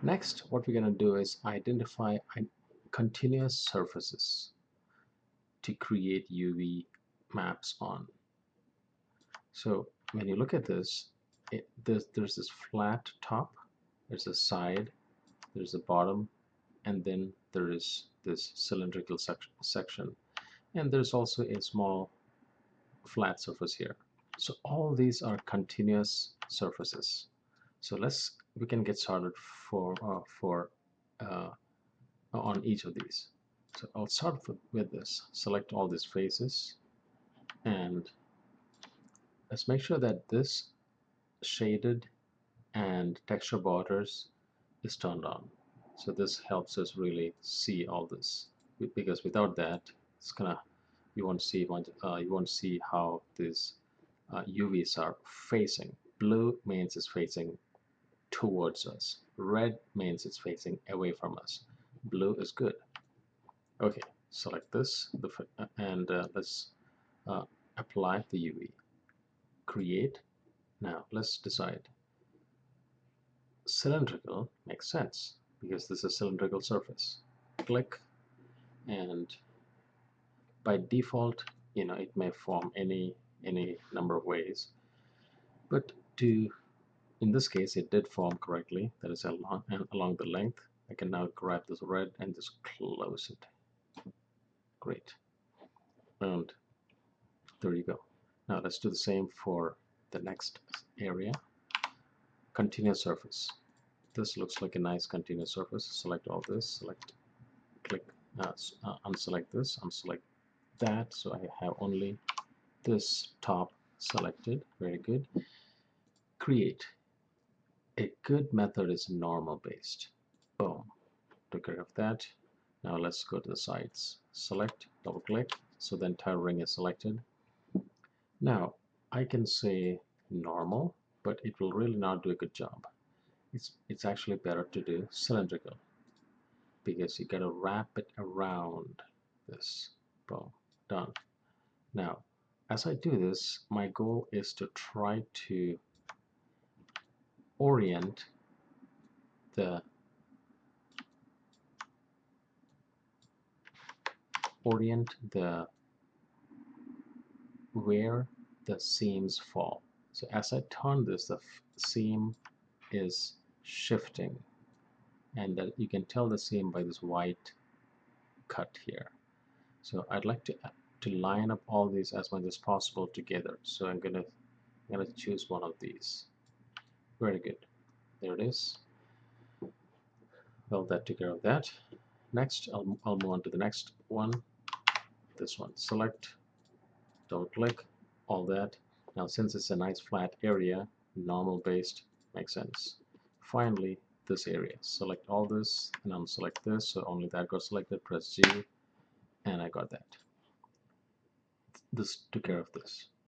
Next, what we're going to do is identify continuous surfaces to create UV maps on. So when you look at this, there's this flat top, there's a side, there's a bottom, and then there is this cylindrical section, and there's also a small flat surface here. So all these are continuous surfaces. So we can get started for on each of these. So I'll start with this. Select all these faces, and let's make sure that this shaded and texture borders is turned on. So this helps us really see all this, because without that, it's gonna you won't see how these UVs are facing. Blue means it's facing towards us. Red means it's facing away from us. Blue is good. Okay, select this and let's uh, apply the UV. Create. Now let's decide. Cylindrical makes sense because this is a cylindrical surface. Click, and by default, it may form any number of ways, but in this case it did form correctly. That is along the length. I can now grab this red and just close it. Great. And there you go. Now let's do the same for the next area. Continuous surface. This looks like a nice continuous surface. Select all this, click, unselect this, unselect that, so I have only this top selected. Very good. Create. A good method is normal based. Boom. Took care of that. Now let's go to the sides. Select, double click, so the entire ring is selected. Now I can say normal, but it will really not do a good job. It's actually better to do cylindrical, because you gotta wrap it around this. Boom. Done. Now as I do this, my goal is to try to orient the where the seams fall. So as I turn this, the seam is shifting, and that you can tell the seam by this white cut here. So I'd like to line up all these as much as possible together. So I'm gonna choose one of these. Very good. There it is. Well, that took care of that. Next, I'll move on to the next one. This one. Select, double click, all that. Now since it's a nice flat area, normal based makes sense. Finally, this area. Select all this and unselect this, so only that got selected. Press G, and I got that. This took care of this.